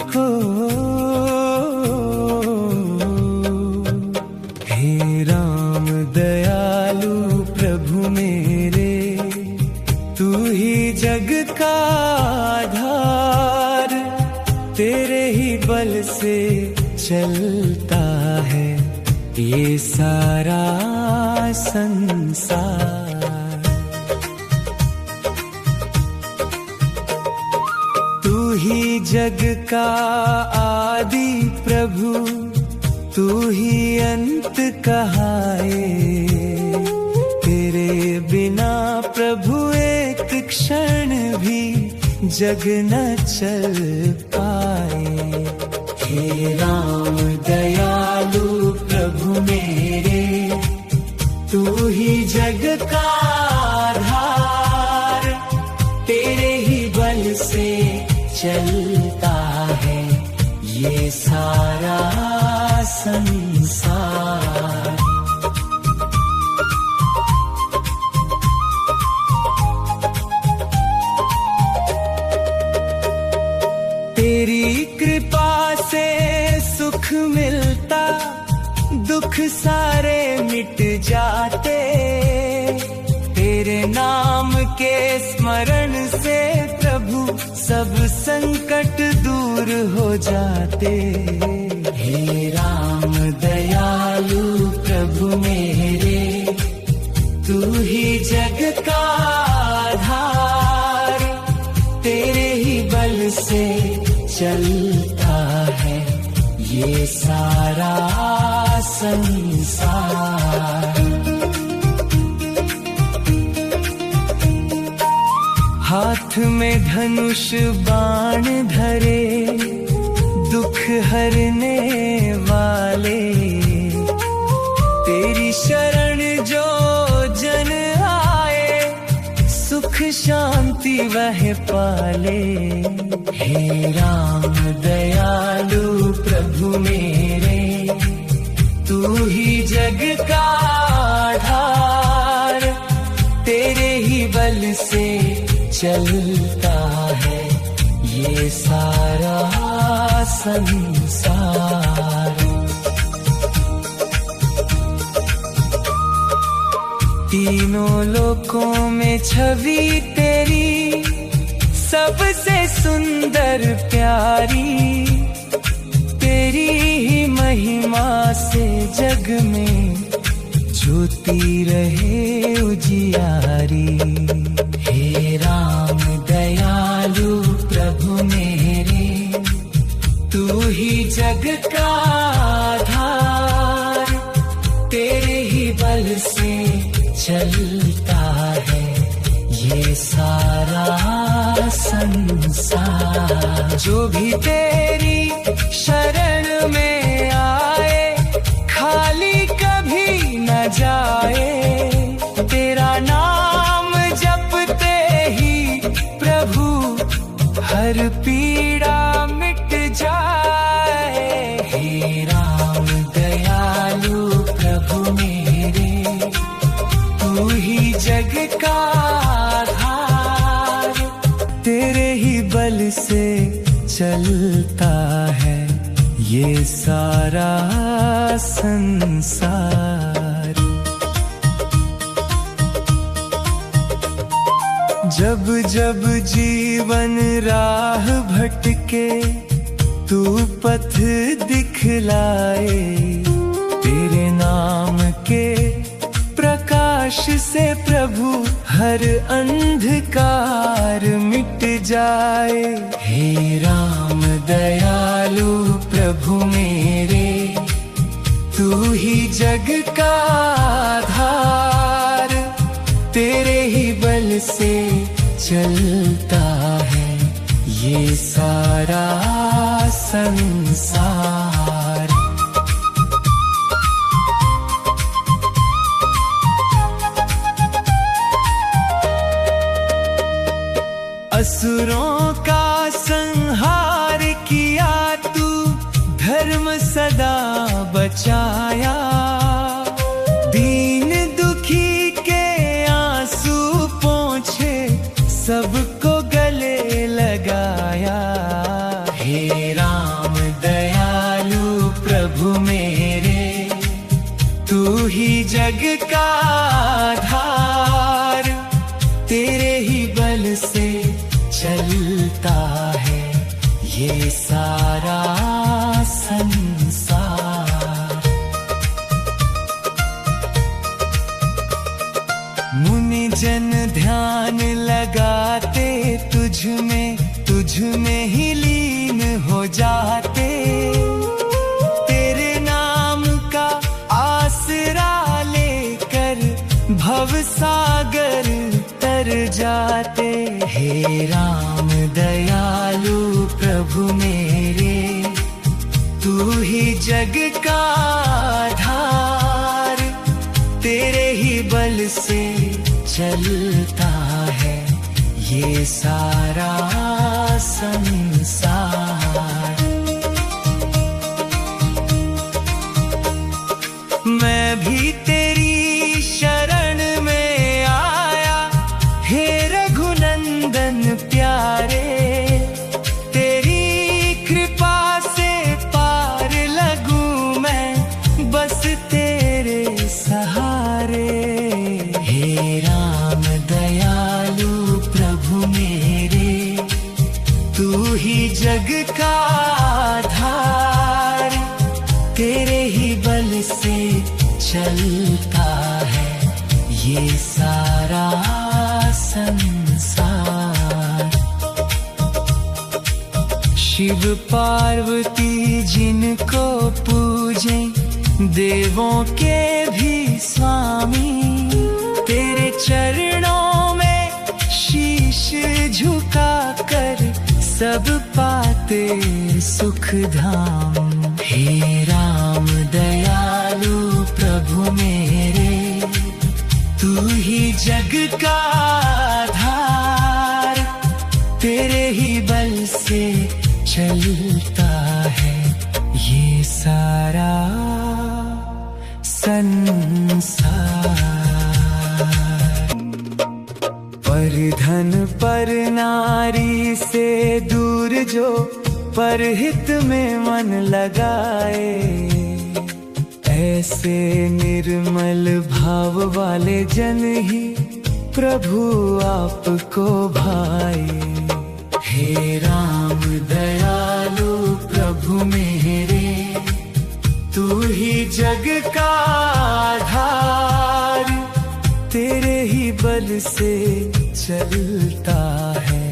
हो हे राम दयालु प्रभु मेरे, तू ही जग का आधार, तेरे ही बल से चलता है ये सारा संसार। तू ही जग का आदि प्रभु, तू ही अंत कहाए, तेरे बिना प्रभु एक क्षण भी जग न चल पाए। हे राम दयालु प्रभु मेरे, तू ही जग का आधार, तेरे ही बल से चलता है ये सारा संसार। तेरी कृपा से सुख मिलता, दुख सारे मिट जाते, तेरे नाम के स्मरण से प्रभु सब संकट दूर हो जाते। हे राम दयालु प्रभु मेरे, तू ही जग का आधार, तेरे ही बल से चलता है ये सारा संसार। हाथ में धनुष बाण धरे, दुख हरने वाले, तेरी शरण जो जन आए, सुख शांति वह पाले। हे राम दयालु प्रभु मेरे, तू ही जग का आधार, तेरे ही बल से चलता है ये सारा संसार। तीनों लोकों में छवि तेरी सबसे सुंदर प्यारी, तेरी ही महिमा से जग में ज्योति रहे उजियारी। हे राम दयालु प्रभु मेरे, तू ही जग का आधार, तेरे ही बल से चलता है ये सारा संसार। जो भी तेरी शरण में आए, खाली कभी न जाए, तेरा नाम जपते ही प्रभु हर पीड़ा मिट जाए। हे राम दयालु प्रभु मेरे, तू ही जग का आधार, तेरे ही बल से चलता है ये सारा संसार। जब जब जीवन राह भटके, तू पथ दिखलाए, तेरे नाम के प्रकाश से प्रभु हर अंधकार मिट जाए। हे राम दयालु प्रभु मेरे, तू ही जग का आधार, तेरे ही बल से चलता है ये सारा संसार। असुरों का संहार किया तू, धर्म सदा बचाया, दीन दुखी के आंसू पोंछे मुनि जन ध्यान लगाते तुझ में ही लीन हो जाते। तेरे नाम का आसरा लेकर भव सागर तर जाते। हे राम दयालु प्रभु मेरे, तू ही जग का आधार। तेरे ही बल से चलता है ये सारा संसार। मैं भी तेरी शरण में आया, हे रघुनंदन प्यारे। तेरी कृपा से पार लगूं मैं बस तेरे सहारे। हे राम दयालु प्रभु मेरे, तू ही जग का आधार। तेरे ही बल से चलता है ये सारा संसार। शिव पार्वती जिनको पूजे, देवों के भी स्वामी। तेरे चरणों में शीश झुका कर सब पाते सुख धाम। हे राम दयालु प्रभु मेरे, तू ही जग का आधार। तेरे ही बल से चलता है ये सारा संसार। पर धन पर नारी से दूर जो परहित में मन लगाए, ऐसे निर्मल भाव वाले जन ही प्रभु आपको भाए। हे राम दयालु प्रभु मेरे, तू ही जग का आधार। तेरे ही बल से चलता है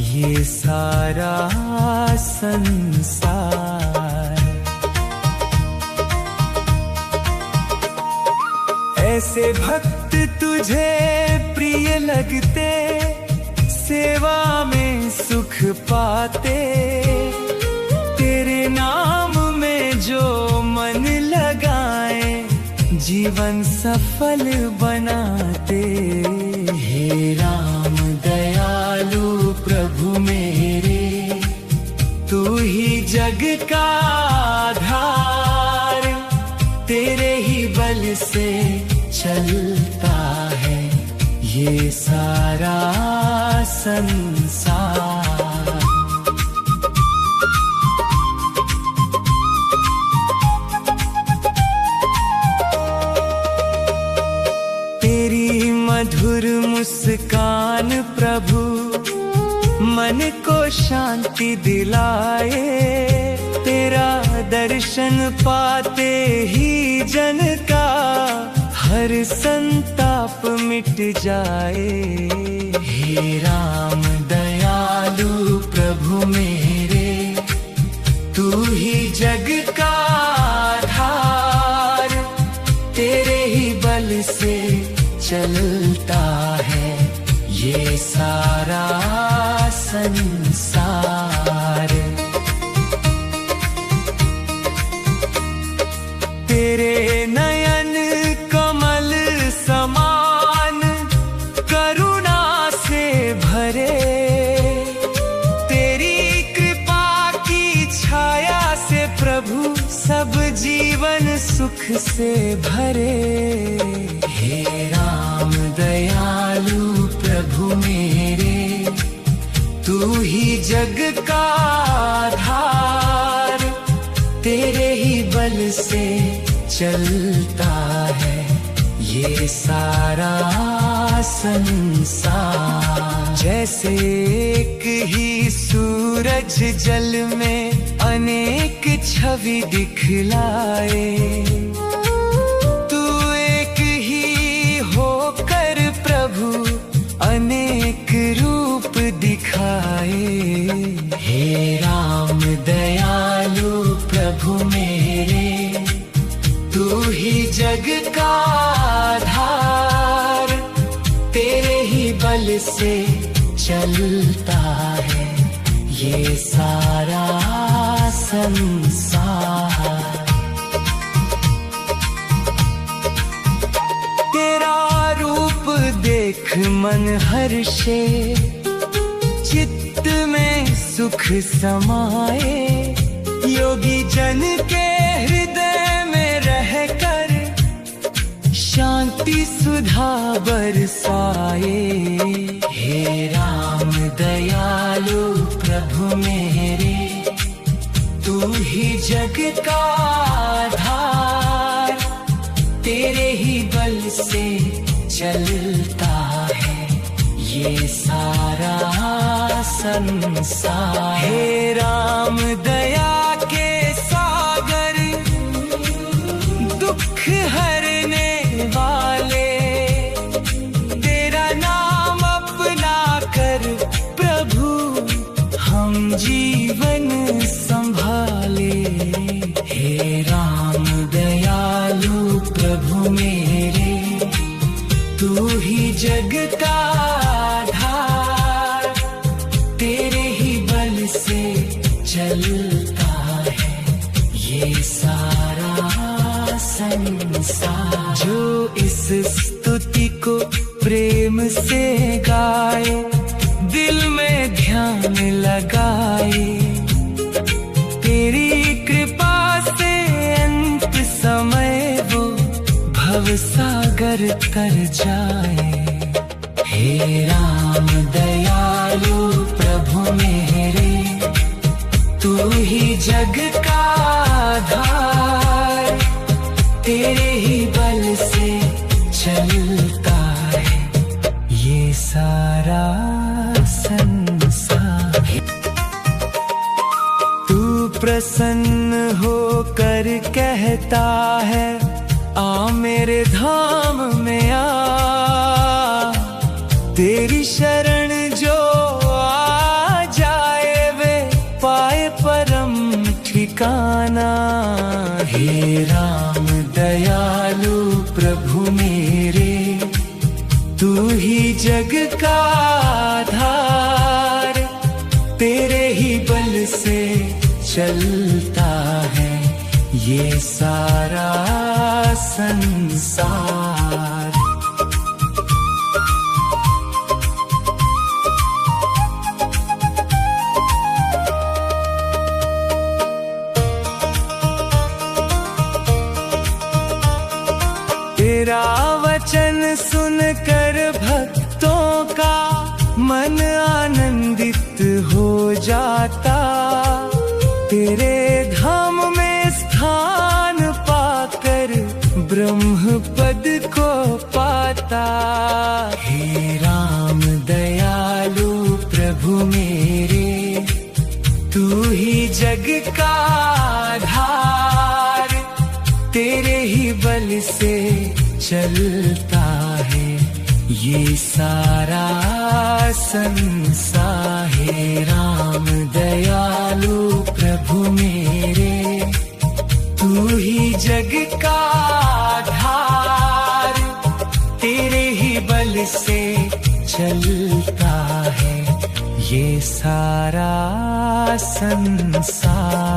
ये सारा संसार। ऐसे भक्त तुझे प्रिय लगते, सेवा में सुख पाते। तेरे नाम में जो मन लगाए, जीवन सफल बनाते। हे राम दयालु प्रभु मेरे, तू ही जग का आधार। तेरे ही बल से चलता है ये सारा संसार। तेरी मधुर मुस्कान प्रभु मन को शांति दिलाए। तेरा दर्शन पाते ही जन का हर संताप मिट जाए। हे राम दयालु प्रभु मेरे, तू ही जग का आधार। तेरे ही बल से चलता है ये सारा संसार। तेरे नयन कमल समान करुणा से भरे। तेरी कृपा की छाया से प्रभु सब जीवन सुख से भरे। हे राम दयालु प्रभु मेरे, तू ही जग का आधार। तेरे ही बल से चलता है ये सारा संसार। जैसे एक ही सूरज जल में अनेक छवि दिखलाए, तू एक ही होकर प्रभु अनेक रूप दिखाए। हे राम दयालु प्रभु मेरे, तू ही जग का आधार, तेरे ही बल से चलता है ये सारा संसार। तेरा रूप देख मन हर्षे, चित्त में सुख समाए। योगी जन के हृदय में रहकर शांति सुधा बरसाए। हे राम दयालु प्रभु मेरे, तू ही जग का आधार, तेरे ही बल से चलता है ये सारा संसार। हे राम दया के सागर, दुख हरने वाले, तेरा नाम अपना कर प्रभु हम जीवन संभाले। हे राम दयालु प्रभु मेरे, तू ही जग का आधार, तेरे ही बल से चलता है ये सारा संसार। जो इस स्तुति को प्रेम से गाए, दिल में ध्यान लगाए, तेरी कृपा से अंत समय वो भव सागर तर जाए। हे राम दयालु प्रभु मेरे, तू ही जग का आधार, तेरे ही बल से चलता है ये सारा संसार। तू प्रसन्न होकर कहता है आ मेरे धाम में आ, तेरी शरण जो आ जाए वे पाए परम ठिकाना। हे राम दयालु प्रभु मेरे, तू ही जग का आधार, तेरे ही बल से चलता है ये सारा संसार। तेरा वचन सुनकर भक्तों का मन आनंदित हो जाता, तेरे धाम में स्थान पाकर ब्रह्म पद को पाता। हे राम दयालु प्रभु मेरे, तू ही जग का आधार, तेरे ही बल से चलता है ये सारा संसार। हे राम दयालु प्रभु मेरे, तू ही जग का आधार, तेरे ही बल से चलता है ये सारा संसार।